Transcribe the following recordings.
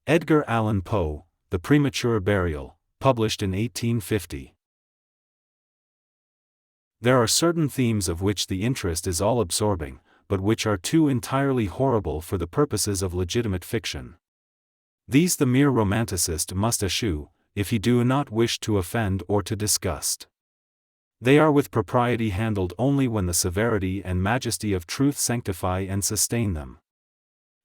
Edgar Allan Poe, The Premature Burial, published in 1850. There are certain themes of which the interest is all-absorbing, but which are too entirely horrible for the purposes of legitimate fiction. These the mere romanticist must eschew, if he do not wish to offend or to disgust. They are with propriety handled only when the severity and majesty of truth sanctify and sustain them.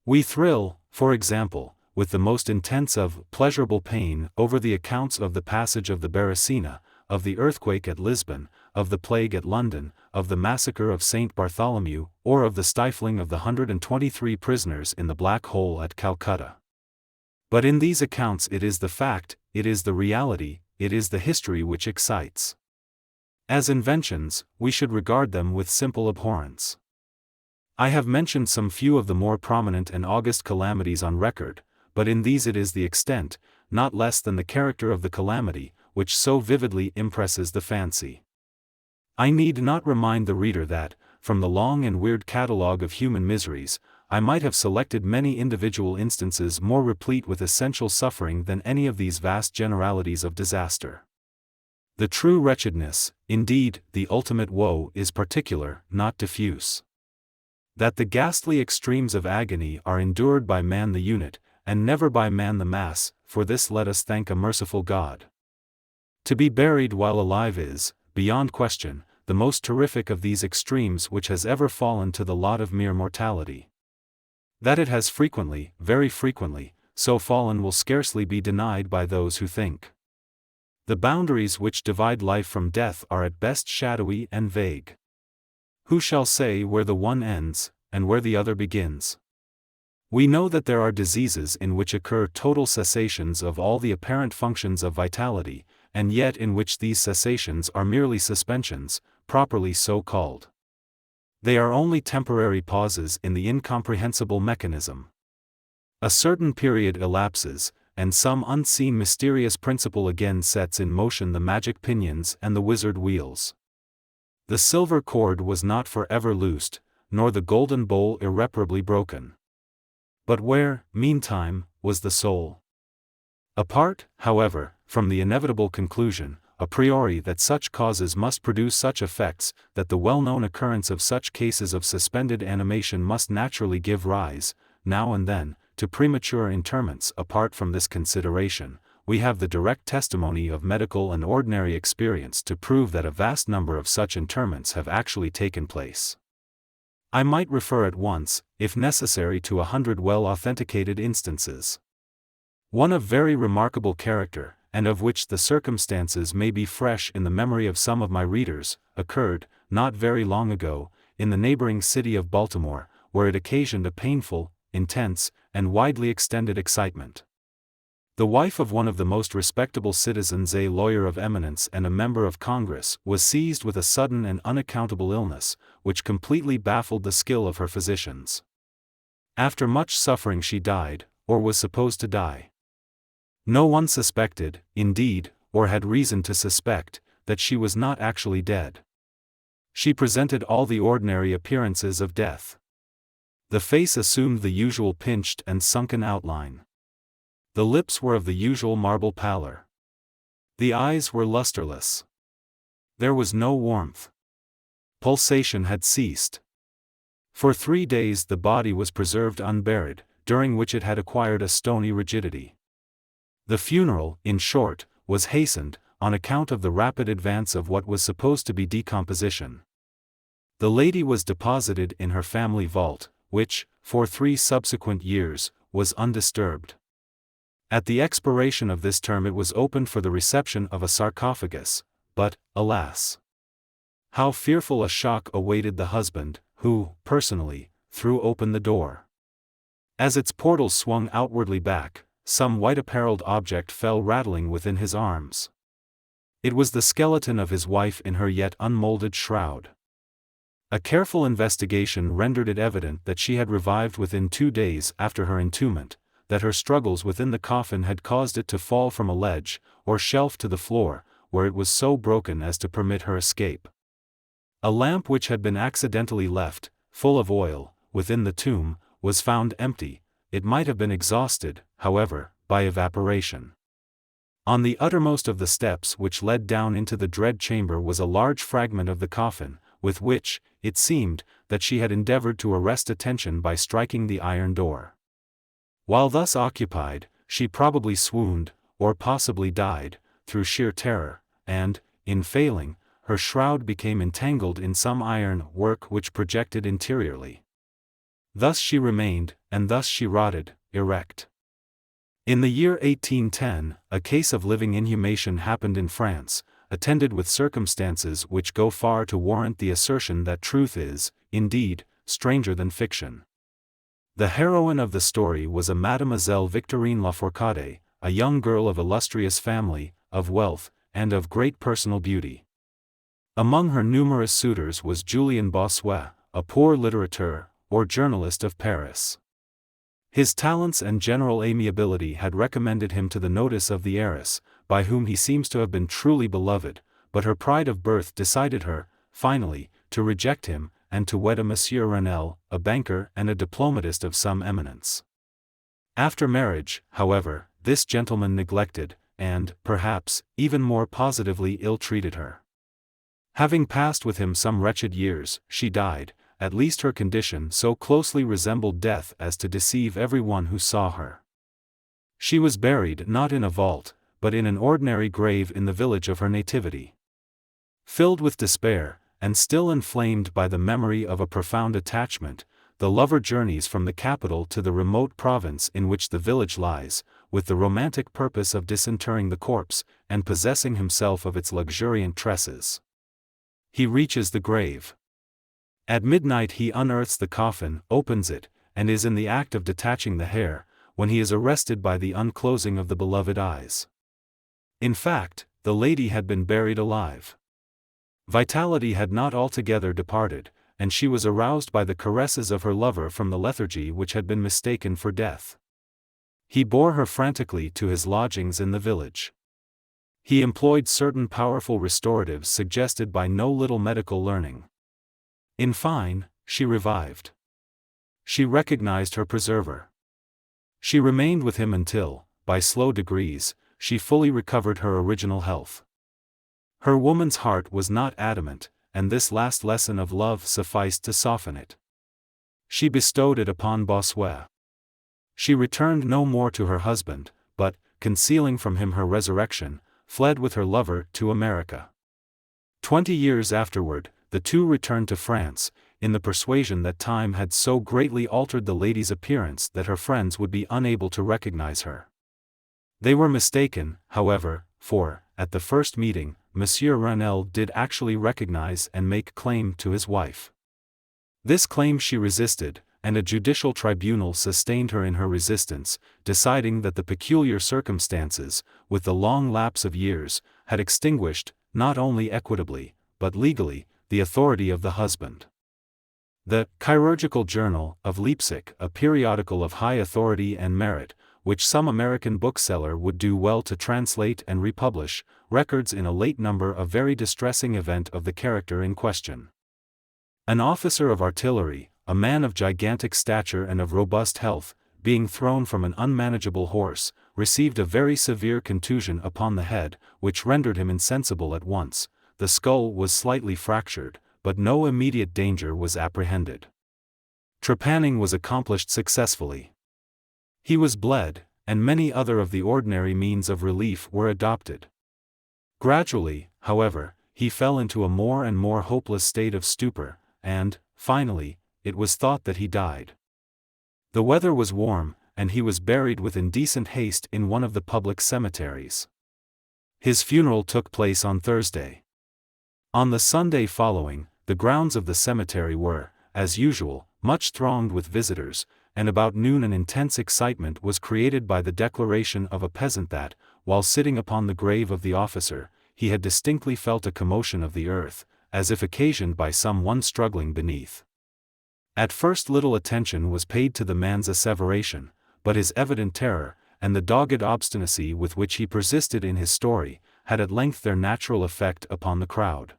We thrill, for example, with the most intense of pleasurable pain over the accounts of the passage of the Beresina, of the earthquake at Lisbon, of the plague at London, of the massacre of St. Bartholomew, or of the stifling of the 123 prisoners in the Black Hole at Calcutta. But in these accounts it is the fact, it is the reality, it is the history which excites. As inventions, we should regard them with simple abhorrence. I have mentioned some few of the more prominent and august calamities on record, but in these it is the extent, not less than the character of the calamity, which so vividly impresses the fancy. I need not remind the reader that, from the long and weird catalogue of human miseries, I might have selected many individual instances more replete with essential suffering than any of these vast generalities of disaster. The true wretchedness, indeed, the ultimate woe, is particular, not diffuse. That the ghastly extremes of agony are endured by man the unit, and never by man the mass, for this let us thank a merciful God. To be buried while alive is, beyond question, the most terrific of these extremes which has ever fallen to the lot of mere mortality. That it has frequently, very frequently, so fallen will scarcely be denied by those who think. The boundaries which divide life from death are at best shadowy and vague. Who shall say where the one ends, and where the other begins? We know that there are diseases in which occur total cessations of all the apparent functions of vitality, and yet in which these cessations are merely suspensions, properly so called. They are only temporary pauses in the incomprehensible mechanism. A certain period elapses, and some unseen mysterious principle again sets in motion the magic pinions and the wizard wheels. The silver cord was not for ever loosed, nor the golden bowl irreparably broken. But where, meantime, was the soul? Apart, however, from the inevitable conclusion, a priori that such causes must produce such effects, that the well-known occurrence of such cases of suspended animation must naturally give rise, now and then, to premature interments. Apart from this consideration, we have the direct testimony of medical and ordinary experience to prove that a vast number of such interments have actually taken place. I might refer at once, if necessary, to 100 well-authenticated instances. One of very remarkable character, and of which the circumstances may be fresh in the memory of some of my readers, occurred, not very long ago, in the neighboring city of Baltimore, where it occasioned a painful, intense, and widely extended excitement. The wife of one of the most respectable citizens, a lawyer of eminence and a member of Congress, was seized with a sudden and unaccountable illness, which completely baffled the skill of her physicians. After much suffering she died, or was supposed to die. No one suspected, indeed, or had reason to suspect, that she was not actually dead. She presented all the ordinary appearances of death. The face assumed the usual pinched and sunken outline. The lips were of the usual marble pallor. The eyes were lusterless. There was no warmth. Pulsation had ceased. For 3 days the body was preserved unburied, during which it had acquired a stony rigidity. The funeral, in short, was hastened, on account of the rapid advance of what was supposed to be decomposition. The lady was deposited in her family vault, which, for 3 subsequent years, was undisturbed. At the expiration of this term it was opened for the reception of a sarcophagus, but, alas! How fearful a shock awaited the husband, who, personally, threw open the door. As its portals swung outwardly back, some white-apparelled object fell rattling within his arms. It was the skeleton of his wife in her yet unmolded shroud. A careful investigation rendered it evident that she had revived within 2 days after her entombment, that her struggles within the coffin had caused it to fall from a ledge, or shelf to the floor, where it was so broken as to permit her escape. A lamp which had been accidentally left, full of oil, within the tomb, was found empty, it might have been exhausted, however, by evaporation. On the uttermost of the steps which led down into the dread chamber was a large fragment of the coffin, with which, it seemed, that she had endeavored to arrest attention by striking the iron door. While thus occupied, she probably swooned, or possibly died, through sheer terror, and, in failing, her shroud became entangled in some iron work which projected interiorly. Thus she remained, and thus she rotted, erect. In the year 1810, a case of living inhumation happened in France, attended with circumstances which go far to warrant the assertion that truth is, indeed, stranger than fiction. The heroine of the story was a Mademoiselle Victorine Lafourcade, a young girl of illustrious family, of wealth, and of great personal beauty. Among her numerous suitors was Julien Bossuet, a poor litterateur, or journalist of Paris. His talents and general amiability had recommended him to the notice of the heiress, by whom he seems to have been truly beloved, but her pride of birth decided her, finally, to reject him, and to wed a Monsieur Renelle, a banker and a diplomatist of some eminence. After marriage, however, this gentleman neglected, and, perhaps, even more positively ill-treated her. Having passed with him some wretched years, she died. At least her condition so closely resembled death as to deceive everyone who saw her. She was buried not in a vault, but in an ordinary grave in the village of her nativity. Filled with despair, and still inflamed by the memory of a profound attachment, the lover journeys from the capital to the remote province in which the village lies, with the romantic purpose of disinterring the corpse, and possessing himself of its luxuriant tresses. He reaches the grave. At midnight he unearths the coffin, opens it, and is in the act of detaching the hair, when he is arrested by the unclosing of the beloved eyes. In fact, the lady had been buried alive. Vitality had not altogether departed, and she was aroused by the caresses of her lover from the lethargy which had been mistaken for death. He bore her frantically to his lodgings in the village. He employed certain powerful restoratives suggested by no little medical learning. In fine, she revived. She recognized her preserver. She remained with him until, by slow degrees, she fully recovered her original health. Her woman's heart was not adamant, and this last lesson of love sufficed to soften it. She bestowed it upon Bossuet. She returned no more to her husband, but, concealing from him her resurrection, fled with her lover to America. 20 years afterward, the two returned to France, in the persuasion that time had so greatly altered the lady's appearance that her friends would be unable to recognize her. They were mistaken, however, for, at the first meeting, Monsieur Renelle did actually recognize and make claim to his wife. This claim she resisted, and a judicial tribunal sustained her in her resistance, deciding that the peculiar circumstances, with the long lapse of years, had extinguished, not only equitably, but legally, the authority of the husband. The Chirurgical Journal of Leipzig, a periodical of high authority and merit, which some American bookseller would do well to translate and republish, records in a late number a very distressing event of the character in question. An officer of artillery, a man of gigantic stature and of robust health, being thrown from an unmanageable horse, received a very severe contusion upon the head, which rendered him insensible at once. The skull was slightly fractured, but no immediate danger was apprehended. Trepanning was accomplished successfully. He was bled, and many other of the ordinary means of relief were adopted. Gradually, however, he fell into a more and more hopeless state of stupor, and, finally, it was thought that he died. The weather was warm, and he was buried with indecent haste in one of the public cemeteries. His funeral took place on Thursday. On the Sunday following, the grounds of the cemetery were, as usual, much thronged with visitors, and about noon an intense excitement was created by the declaration of a peasant that, while sitting upon the grave of the officer, he had distinctly felt a commotion of the earth, as if occasioned by some one struggling beneath. At first little attention was paid to the man's asseveration, but his evident terror, and the dogged obstinacy with which he persisted in his story, had at length their natural effect upon the crowd.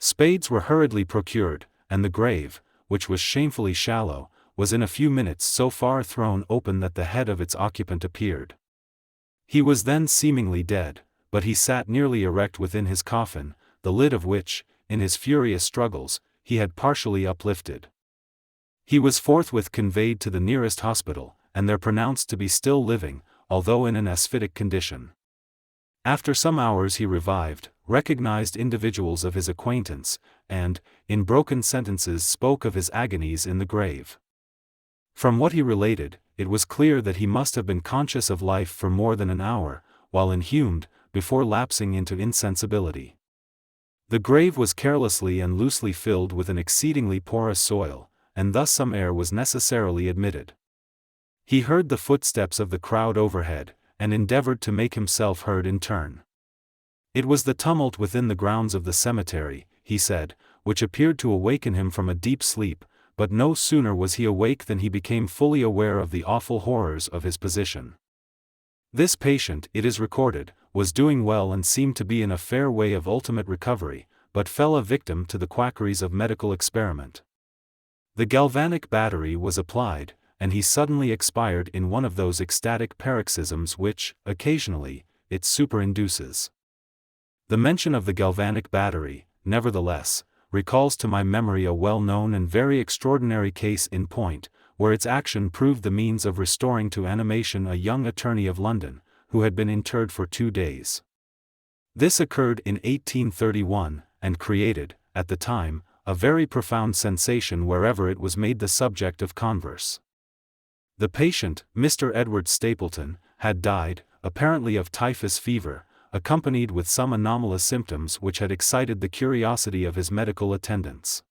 Spades were hurriedly procured, and the grave, which was shamefully shallow, was in a few minutes so far thrown open that the head of its occupant appeared. He was then seemingly dead, but he sat nearly erect within his coffin, the lid of which, in his furious struggles, he had partially uplifted. He was forthwith conveyed to the nearest hospital, and there pronounced to be still living, although in an asphytic condition. After some hours he revived, recognized individuals of his acquaintance, and, in broken sentences spoke of his agonies in the grave. From what he related, it was clear that he must have been conscious of life for more than an hour, while inhumed, before lapsing into insensibility. The grave was carelessly and loosely filled with an exceedingly porous soil, and thus some air was necessarily admitted. He heard the footsteps of the crowd overhead, and endeavored to make himself heard in turn. It was the tumult within the grounds of the cemetery, he said, which appeared to awaken him from a deep sleep, but no sooner was he awake than he became fully aware of the awful horrors of his position. This patient, it is recorded, was doing well and seemed to be in a fair way of ultimate recovery, but fell a victim to the quackeries of medical experiment. The galvanic battery was applied, and he suddenly expired in one of those ecstatic paroxysms which, occasionally, it superinduces. The mention of the galvanic battery, nevertheless, recalls to my memory a well-known and very extraordinary case in point, where its action proved the means of restoring to animation a young attorney of London, who had been interred for 2 days. This occurred in 1831, and created, at the time, a very profound sensation wherever it was made the subject of converse. The patient, Mr. Edward Stapleton, had died, apparently of typhus fever, accompanied with some anomalous symptoms which had excited the curiosity of his medical attendants.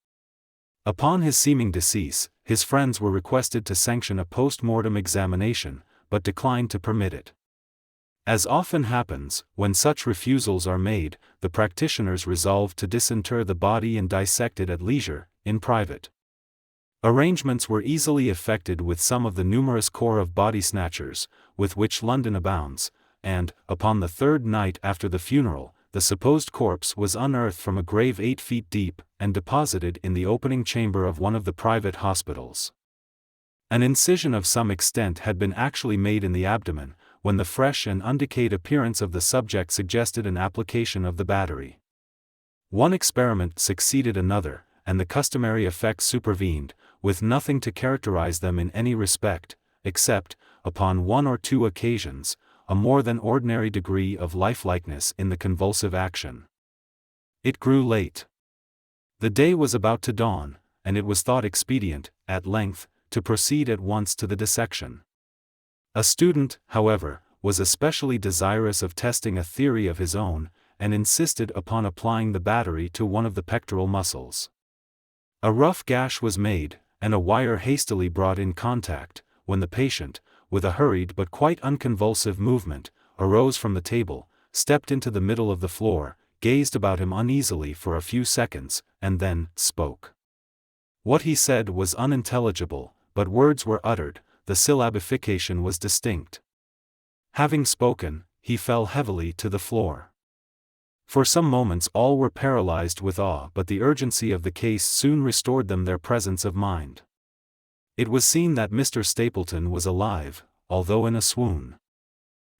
Upon his seeming decease, his friends were requested to sanction a post-mortem examination, but declined to permit it. As often happens, when such refusals are made, the practitioners resolved to disinter the body and dissect it at leisure, in private. Arrangements were easily effected with some of the numerous corps of body-snatchers, with which London abounds, and, upon the 3rd night after the funeral, the supposed corpse was unearthed from a grave 8 feet deep, and deposited in the opening chamber of one of the private hospitals. An incision of some extent had been actually made in the abdomen, when the fresh and undecayed appearance of the subject suggested an application of the battery. One experiment succeeded another, and the customary effects supervened, with nothing to characterize them in any respect, except, upon 1 or 2 occasions, a more than ordinary degree of lifelikeness in the convulsive action. It grew late. The day was about to dawn, and it was thought expedient, at length, to proceed at once to the dissection. A student, however, was especially desirous of testing a theory of his own, and insisted upon applying the battery to one of the pectoral muscles. A rough gash was made, and a wire hastily brought in contact, when the patient, with a hurried but quite unconvulsive movement, arose from the table, stepped into the middle of the floor, gazed about him uneasily for a few seconds, and then spoke. What he said was unintelligible, but words were uttered, the syllabification was distinct. Having spoken, he fell heavily to the floor. For some moments all were paralyzed with awe, but the urgency of the case soon restored them their presence of mind. It was seen that Mr. Stapleton was alive, although in a swoon.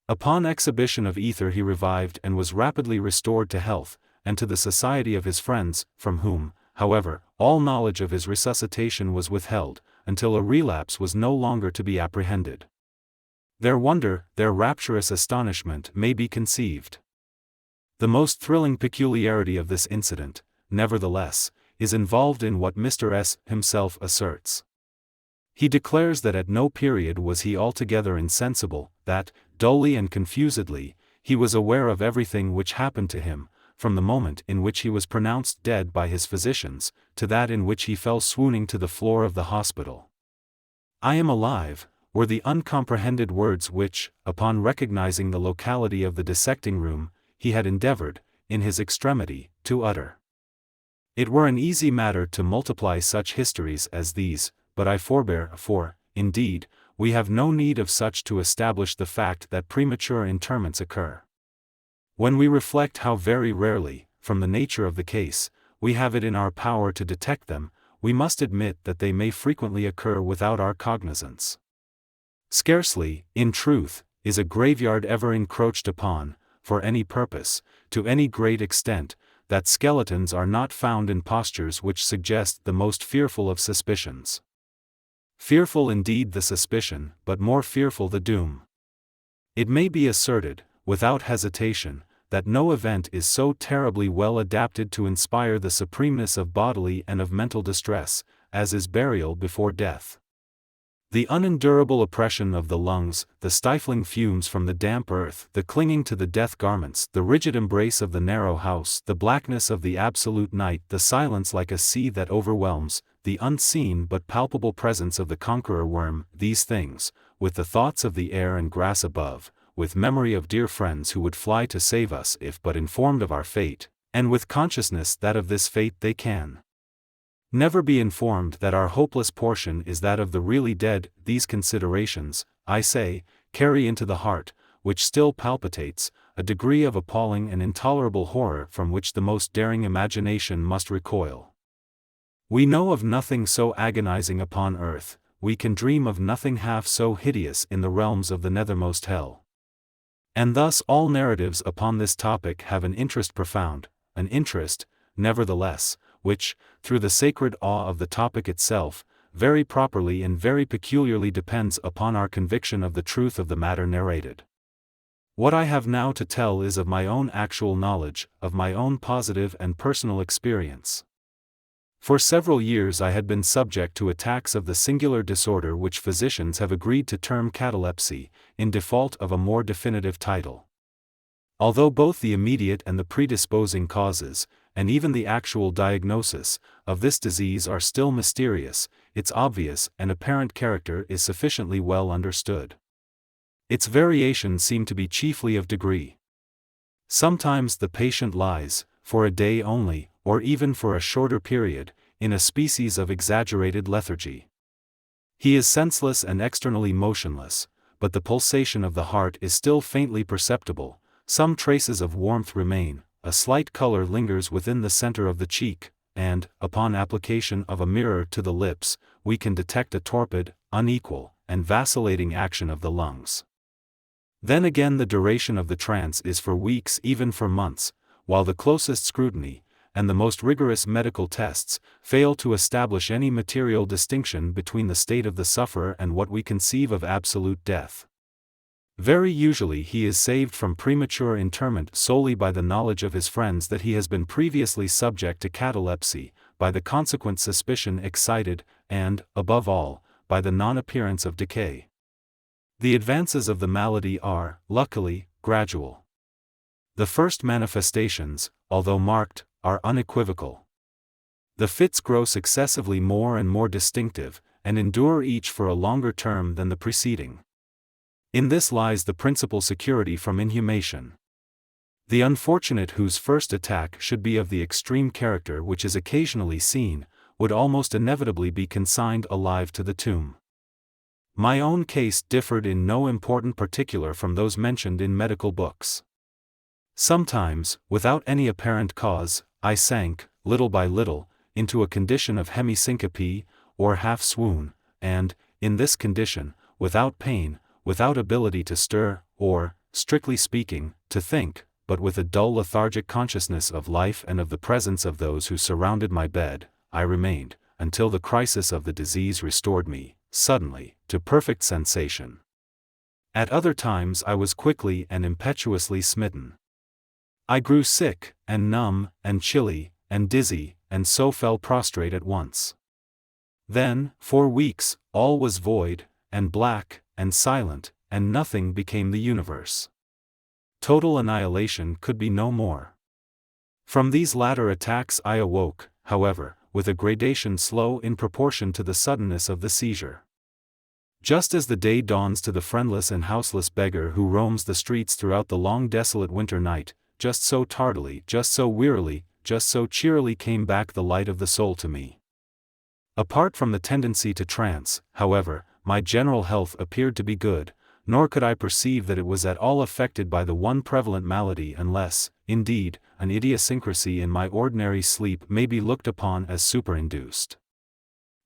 Upon exhibition of ether he revived and was rapidly restored to health, and to the society of his friends, from whom, however, all knowledge of his resuscitation was withheld, until a relapse was no longer to be apprehended. Their wonder, their rapturous astonishment may be conceived. The most thrilling peculiarity of this incident, nevertheless, is involved in what Mr. S. himself asserts. He declares that at no period was he altogether insensible, that, dully and confusedly, he was aware of everything which happened to him, from the moment in which he was pronounced dead by his physicians, to that in which he fell swooning to the floor of the hospital. "I am alive," were the uncomprehended words which, upon recognizing the locality of the dissecting room, he had endeavored, in his extremity, to utter. It were an easy matter to multiply such histories as these, but I forbear, for, indeed, we have no need of such to establish the fact that premature interments occur. When we reflect how very rarely, from the nature of the case, we have it in our power to detect them, we must admit that they may frequently occur without our cognizance. Scarcely, in truth, is a graveyard ever encroached upon, for any purpose, to any great extent, that skeletons are not found in postures which suggest the most fearful of suspicions. Fearful indeed the suspicion, but more fearful the doom. It may be asserted, without hesitation, that no event is so terribly well adapted to inspire the supremeness of bodily and of mental distress, as is burial before death. The unendurable oppression of the lungs, the stifling fumes from the damp earth, the clinging to the death garments, the rigid embrace of the narrow house, the blackness of the absolute night, the silence like a sea that overwhelms, the unseen but palpable presence of the conqueror worm, these things, with the thoughts of the air and grass above, with memory of dear friends who would fly to save us if but informed of our fate, and with consciousness that of this fate they can never be informed, that our hopeless portion is that of the really dead, these considerations, I say, carry into the heart, which still palpitates, a degree of appalling and intolerable horror from which the most daring imagination must recoil. We know of nothing so agonizing upon earth, we can dream of nothing half so hideous in the realms of the nethermost hell. And thus all narratives upon this topic have an interest profound, an interest, nevertheless, which, through the sacred awe of the topic itself, very properly and very peculiarly depends upon our conviction of the truth of the matter narrated. What I have now to tell is of my own actual knowledge, of my own positive and personal experience. For several years I had been subject to attacks of the singular disorder which physicians have agreed to term catalepsy, in default of a more definitive title. Although both the immediate and the predisposing causes, and even the actual diagnosis, of this disease are still mysterious, its obvious and apparent character is sufficiently well understood. Its variations seem to be chiefly of degree. Sometimes the patient lies, for a day only, or even for a shorter period, in a species of exaggerated lethargy. He is senseless and externally motionless, but the pulsation of the heart is still faintly perceptible, some traces of warmth remain, a slight color lingers within the center of the cheek, and, upon application of a mirror to the lips, we can detect a torpid, unequal, and vacillating action of the lungs. Then again the duration of the trance is for weeks, even for months, while the closest scrutiny, and the most rigorous medical tests, fail to establish any material distinction between the state of the sufferer and what we conceive of absolute death. Very usually he is saved from premature interment solely by the knowledge of his friends that he has been previously subject to catalepsy, by the consequent suspicion excited, and, above all, by the non-appearance of decay. The advances of the malady are, luckily, gradual. The first manifestations, although marked, are unequivocal. The fits grow successively more and more distinctive, and endure each for a longer term than the preceding. In this lies the principal security from inhumation. The unfortunate whose first attack should be of the extreme character which is occasionally seen, would almost inevitably be consigned alive to the tomb. My own case differed in no important particular from those mentioned in medical books. Sometimes, without any apparent cause, I sank, little by little, into a condition of hemisyncope, or half-swoon, and, in this condition, without pain, without ability to stir, or, strictly speaking, to think, but with a dull lethargic consciousness of life and of the presence of those who surrounded my bed, I remained, until the crisis of the disease restored me, suddenly, to perfect sensation. At other times I was quickly and impetuously smitten. I grew sick, and numb, and chilly, and dizzy, and so fell prostrate at once. Then, for weeks, all was void, and black, and silent, and nothing became the universe. Total annihilation could be no more. From these latter attacks I awoke, however, with a gradation slow in proportion to the suddenness of the seizure. Just as the day dawns to the friendless and houseless beggar who roams the streets throughout the long desolate winter night, just so tardily, just so wearily, just so cheerily came back the light of the soul to me. Apart from the tendency to trance, however, my general health appeared to be good, nor could I perceive that it was at all affected by the one prevalent malady unless, indeed, an idiosyncrasy in my ordinary sleep may be looked upon as superinduced.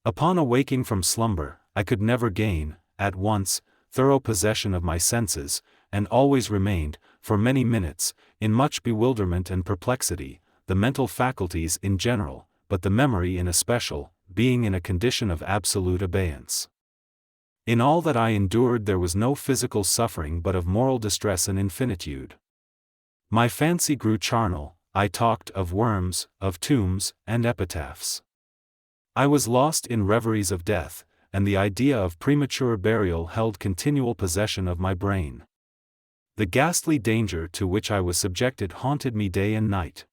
Upon awaking from slumber, I could never gain, at once, thorough possession of my senses, and always remained, for many minutes, in much bewilderment and perplexity, the mental faculties in general, but the memory in especial, being in a condition of absolute abeyance. In all that I endured there was no physical suffering but of moral distress and infinitude. My fancy grew charnel, I talked of worms, of tombs, and epitaphs. I was lost in reveries of death, and the idea of premature burial held continual possession of my brain. The ghastly danger to which I was subjected haunted me day and night.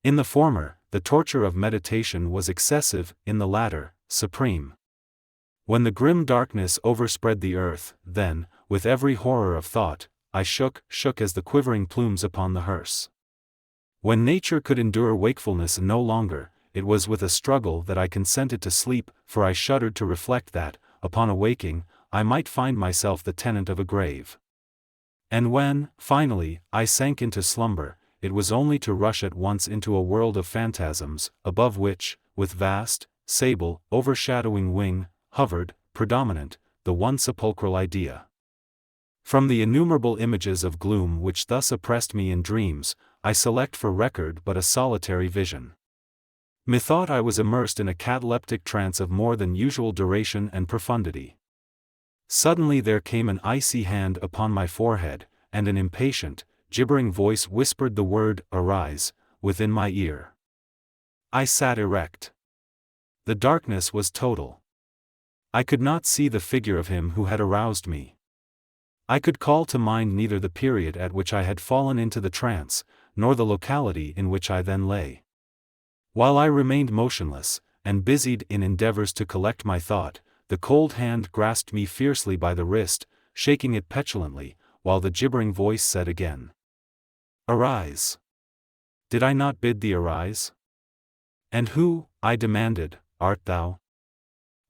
In the former, the torture of meditation was excessive, in the latter, supreme. When the grim darkness overspread the earth, then, with every horror of thought, I shook as the quivering plumes upon the hearse. When nature could endure wakefulness no longer, it was with a struggle that I consented to sleep, for I shuddered to reflect that, upon awaking, I might find myself the tenant of a grave. And when, finally, I sank into slumber, it was only to rush at once into a world of phantasms, above which, with vast, sable, overshadowing wing, hovered, predominant, the one sepulchral idea. From the innumerable images of gloom which thus oppressed me in dreams, I select for record but a solitary vision. Methought I was immersed in a cataleptic trance of more than usual duration and profundity. Suddenly there came an icy hand upon my forehead, and an impatient, gibbering voice whispered the word, "Arise," within my ear. I sat erect. The darkness was total. I could not see the figure of him who had aroused me. I could call to mind neither the period at which I had fallen into the trance, nor the locality in which I then lay. While I remained motionless, and busied in endeavors to collect my thought, the cold hand grasped me fiercely by the wrist, shaking it petulantly, while the gibbering voice said again, "Arise! Did I not bid thee arise?" "And who," I demanded, "art thou?"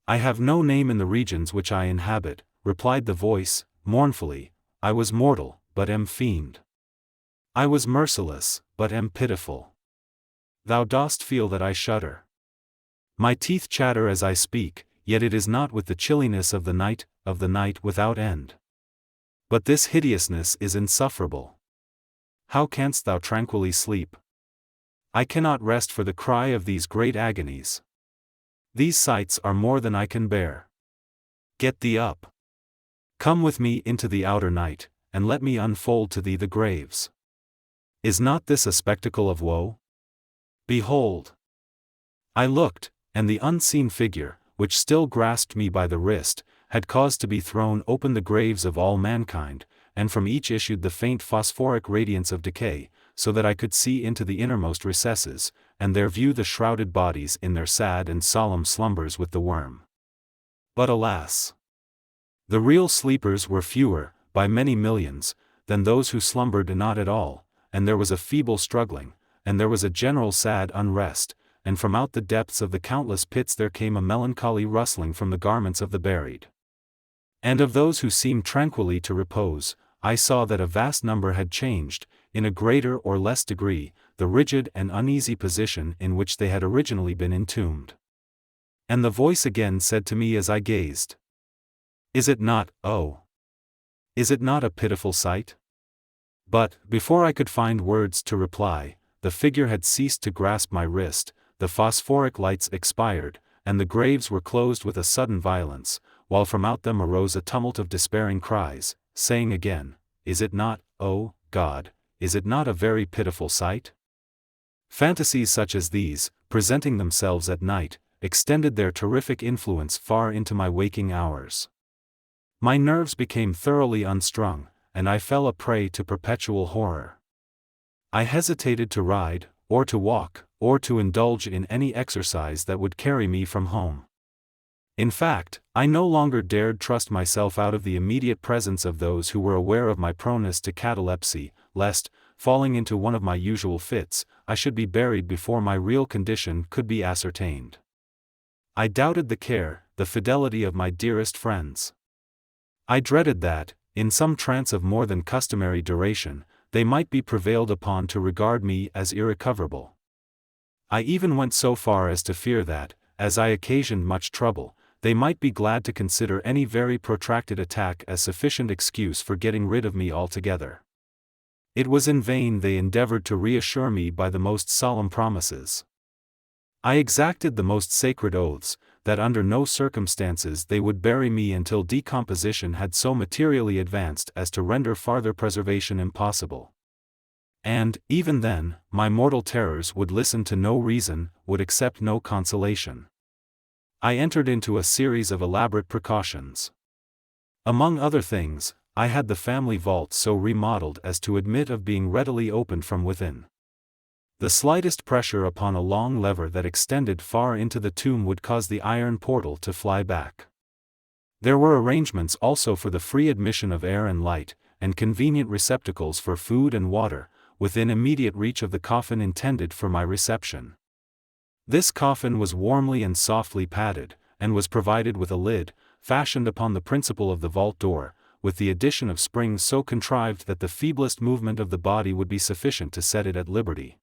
"I have no name in the regions which I inhabit," replied the voice, mournfully. "I was mortal, but am fiend. I was merciless, but am pitiful. Thou dost feel that I shudder. My teeth chatter as I speak, yet it is not with the chilliness of the night without end. But this hideousness is insufferable. How canst thou tranquilly sleep? I cannot rest for the cry of these great agonies. These sights are more than I can bear. Get thee up. Come with me into the outer night, and let me unfold to thee the graves. Is not this a spectacle of woe? Behold!" I looked, and the unseen figure, which still grasped me by the wrist, had caused to be thrown open the graves of all mankind, and from each issued the faint phosphoric radiance of decay, so that I could see into the innermost recesses, and there view the shrouded bodies in their sad and solemn slumbers with the worm. But alas! The real sleepers were fewer, by many millions, than those who slumbered not at all, and there was a feeble struggling, and there was a general sad unrest, and from out the depths of the countless pits there came a melancholy rustling from the garments of the buried. And of those who seemed tranquilly to repose, I saw that a vast number had changed, in a greater or less degree, the rigid and uneasy position in which they had originally been entombed. And the voice again said to me as I gazed, "Is it not, oh! Is it not a pitiful sight?" But, before I could find words to reply, the figure had ceased to grasp my wrist, the phosphoric lights expired, and the graves were closed with a sudden violence, while from out them arose a tumult of despairing cries, saying again, "Is it not, O God, is it not a very pitiful sight?" Fantasies such as these, presenting themselves at night, extended their terrific influence far into my waking hours. My nerves became thoroughly unstrung, and I fell a prey to perpetual horror. I hesitated to ride, or to walk, or to indulge in any exercise that would carry me from home. In fact, I no longer dared trust myself out of the immediate presence of those who were aware of my proneness to catalepsy, lest, falling into one of my usual fits, I should be buried before my real condition could be ascertained. I doubted the care, the fidelity of my dearest friends. I dreaded that, in some trance of more than customary duration, they might be prevailed upon to regard me as irrecoverable. I even went so far as to fear that, as I occasioned much trouble, they might be glad to consider any very protracted attack as sufficient excuse for getting rid of me altogether. It was in vain they endeavored to reassure me by the most solemn promises. I exacted the most sacred oaths, that under no circumstances they would bury me until decomposition had so materially advanced as to render farther preservation impossible. And, even then, my mortal terrors would listen to no reason, would accept no consolation. I entered into a series of elaborate precautions. Among other things, I had the family vault so remodeled as to admit of being readily opened from within. The slightest pressure upon a long lever that extended far into the tomb would cause the iron portal to fly back. There were arrangements also for the free admission of air and light, and convenient receptacles for food and water, within immediate reach of the coffin intended for my reception. This coffin was warmly and softly padded, and was provided with a lid, fashioned upon the principle of the vault door, with the addition of springs so contrived that the feeblest movement of the body would be sufficient to set it at liberty.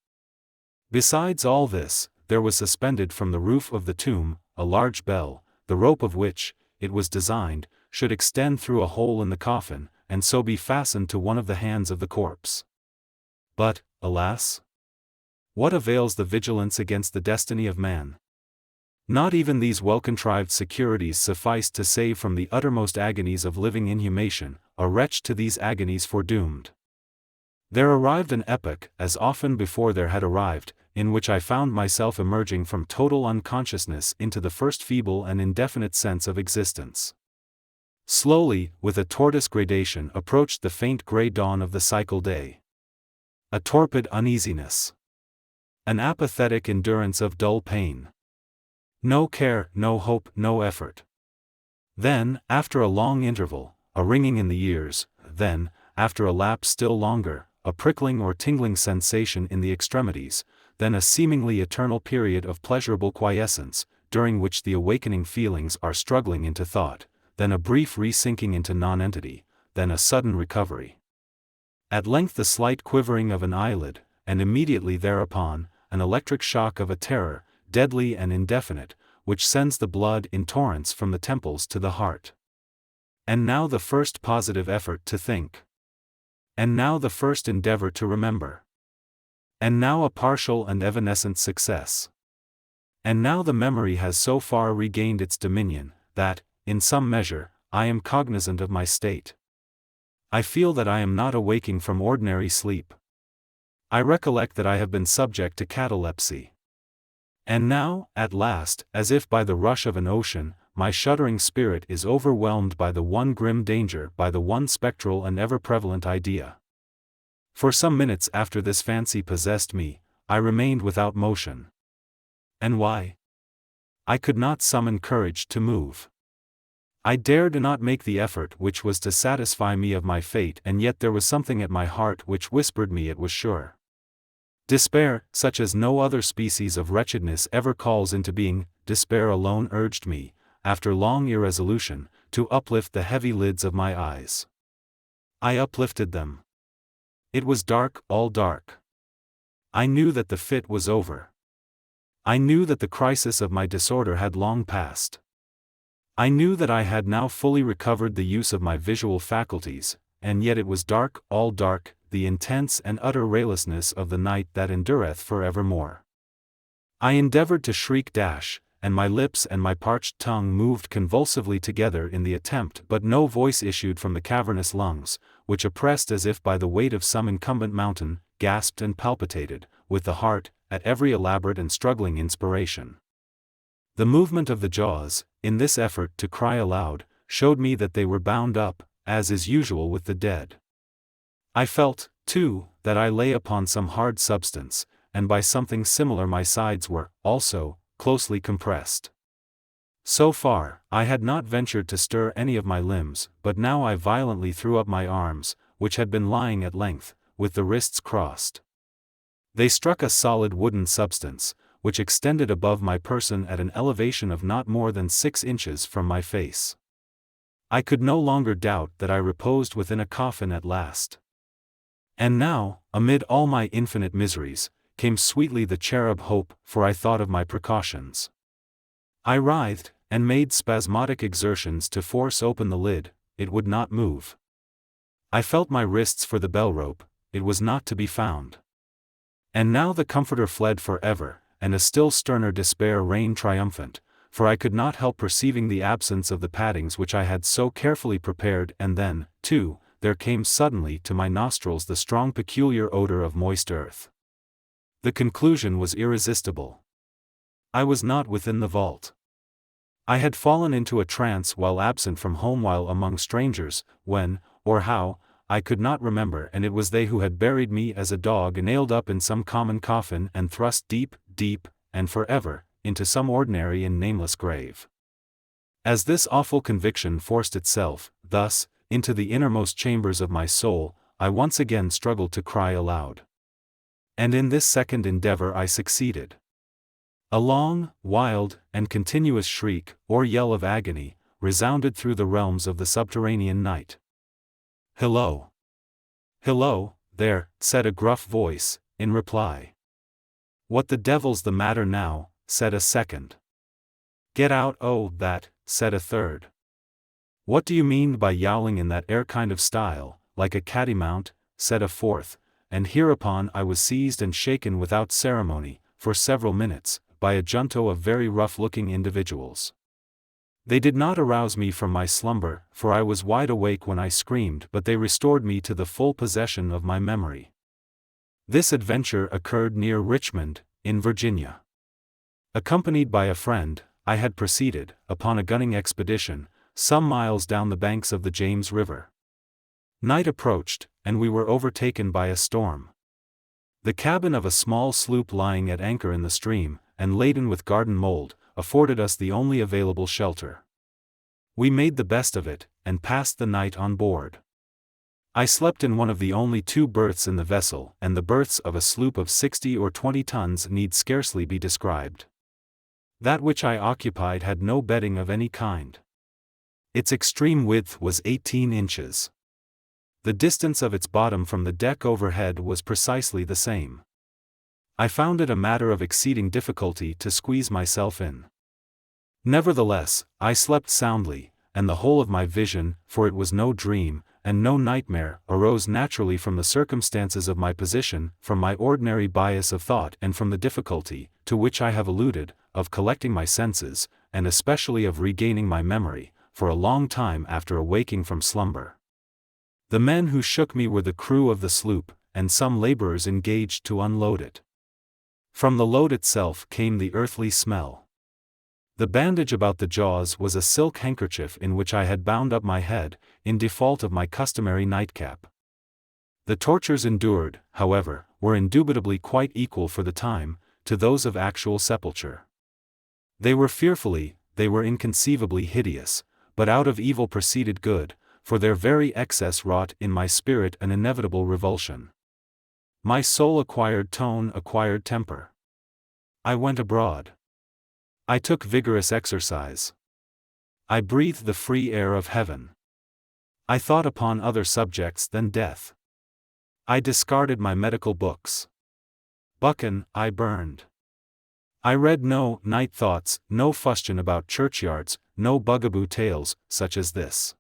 Besides all this, there was suspended from the roof of the tomb a large bell, the rope of which, it was designed, should extend through a hole in the coffin, and so be fastened to one of the hands of the corpse. But, alas! What avails the vigilance against the destiny of man? Not even these well-contrived securities sufficed to save from the uttermost agonies of living inhumation, a wretch to these agonies foredoomed. There arrived an epoch, as often before there had arrived, in which I found myself emerging from total unconsciousness into the first feeble and indefinite sense of existence. Slowly, with a tortoise gradation approached the faint grey dawn of the cycle day. A torpid uneasiness. An apathetic endurance of dull pain. No care, no hope, no effort. Then, after a long interval, a ringing in the ears, then, after a lapse still longer, a prickling or tingling sensation in the extremities, then a seemingly eternal period of pleasurable quiescence, during which the awakening feelings are struggling into thought, then a brief re-sinking into nonentity, then a sudden recovery. At length the slight quivering of an eyelid, and immediately thereupon, an electric shock of a terror, deadly and indefinite, which sends the blood in torrents from the temples to the heart. And now the first positive effort to think. And now the first endeavor to remember. And now a partial and evanescent success. And now the memory has so far regained its dominion, that, in some measure, I am cognizant of my state. I feel that I am not awaking from ordinary sleep. I recollect that I have been subject to catalepsy. And now, at last, as if by the rush of an ocean, my shuddering spirit is overwhelmed by the one grim danger, by the one spectral and ever-prevalent idea. For some minutes after this fancy possessed me, I remained without motion. And why? I could not summon courage to move. I dared not make the effort which was to satisfy me of my fate, and yet there was something at my heart which whispered me it was sure. Despair, such as no other species of wretchedness ever calls into being, despair alone urged me, after long irresolution, to uplift the heavy lids of my eyes. I uplifted them. It was dark, all dark. I knew that the fit was over. I knew that the crisis of my disorder had long passed. I knew that I had now fully recovered the use of my visual faculties, and yet it was dark, all dark, the intense and utter raylessness of the night that endureth for evermore. I endeavored to shriek and my lips and my parched tongue moved convulsively together in the attempt, but no voice issued from the cavernous lungs, which oppressed as if by the weight of some incumbent mountain, gasped and palpitated, with the heart, at every elaborate and struggling inspiration. The movement of the jaws, in this effort to cry aloud, showed me that they were bound up, as is usual with the dead. I felt, too, that I lay upon some hard substance, and by something similar my sides were, also, closely compressed. So far, I had not ventured to stir any of my limbs, but now I violently threw up my arms, which had been lying at length, with the wrists crossed. They struck a solid wooden substance, which extended above my person at an elevation of not more than 6 inches from my face. I could no longer doubt that I reposed within a coffin at last. And now, amid all my infinite miseries, came sweetly the cherub hope, for I thought of my precautions. I writhed, and made spasmodic exertions to force open the lid. It would not move. I felt my wrists for the bell rope, it was not to be found. And now the comforter fled forever, and a still sterner despair reigned triumphant, for I could not help perceiving the absence of the paddings which I had so carefully prepared, and then, too, there came suddenly to my nostrils the strong peculiar odor of moist earth. The conclusion was irresistible. I was not within the vault. I had fallen into a trance while absent from home, while among strangers, when, or how, I could not remember, and it was they who had buried me as a dog nailed up in some common coffin and thrust deep, deep, and forever, into some ordinary and nameless grave. As this awful conviction forced itself, thus, into the innermost chambers of my soul, I once again struggled to cry aloud. And in this second endeavor I succeeded. A long, wild, and continuous shriek, or yell of agony, resounded through the realms of the subterranean night. "Hello! Hello, there," said a gruff voice, in reply. "What the devil's the matter now?" said a second. "Get out, oh, that," said a third. "What do you mean by yowling in that air kind of style, like a cattymount?" said a fourth, and hereupon I was seized and shaken without ceremony, for several minutes, by a junto of very rough-looking individuals. They did not arouse me from my slumber, for I was wide awake when I screamed, but they restored me to the full possession of my memory. This adventure occurred near Richmond, in Virginia. Accompanied by a friend, I had proceeded, upon a gunning expedition, some miles down the banks of the James River. Night approached, and we were overtaken by a storm. The cabin of a small sloop lying at anchor in the stream, and laden with garden mold, afforded us the only available shelter. We made the best of it, and passed the night on board. I slept in one of the only 2 berths in the vessel, and the berths of a sloop of 60 or 20 tons need scarcely be described. That which I occupied had no bedding of any kind. Its extreme width was 18 inches. The distance of its bottom from the deck overhead was precisely the same. I found it a matter of exceeding difficulty to squeeze myself in. Nevertheless, I slept soundly, and the whole of my vision, for it was no dream, and no nightmare, arose naturally from the circumstances of my position, from my ordinary bias of thought, and from the difficulty, to which I have alluded, of collecting my senses, and especially of regaining my memory, for a long time after awaking from slumber. The men who shook me were the crew of the sloop, and some laborers engaged to unload it. From the load itself came the earthly smell. The bandage about the jaws was a silk handkerchief in which I had bound up my head, in default of my customary nightcap. The tortures endured, however, were indubitably quite equal for the time, to those of actual sepulture. They were fearfully, they were inconceivably hideous, but out of evil proceeded good, for their very excess wrought in my spirit an inevitable revulsion. My soul acquired tone, acquired temper. I went abroad. I took vigorous exercise. I breathed the free air of heaven. I thought upon other subjects than death. I discarded my medical books. Buchan I burned. I read no night thoughts, no fustian about churchyards, no bugaboo tales, such as this.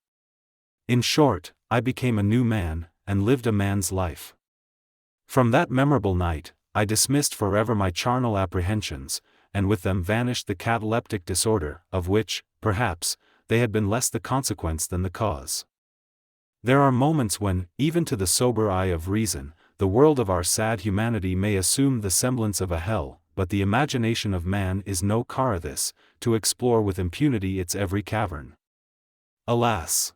In short, I became a new man, and lived a man's life. From that memorable night, I dismissed forever my charnel apprehensions, and with them vanished the cataleptic disorder, of which, perhaps, they had been less the consequence than the cause. There are moments when, even to the sober eye of reason, the world of our sad humanity may assume the semblance of a hell, but the imagination of man is no Carathis, to explore with impunity its every cavern. Alas!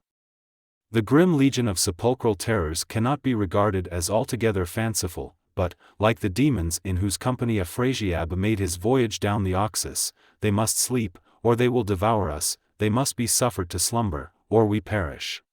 The grim legion of sepulchral terrors cannot be regarded as altogether fanciful, but, like the demons in whose company Afrasiab made his voyage down the Oxus, they must sleep, or they will devour us, they must be suffered to slumber, or we perish.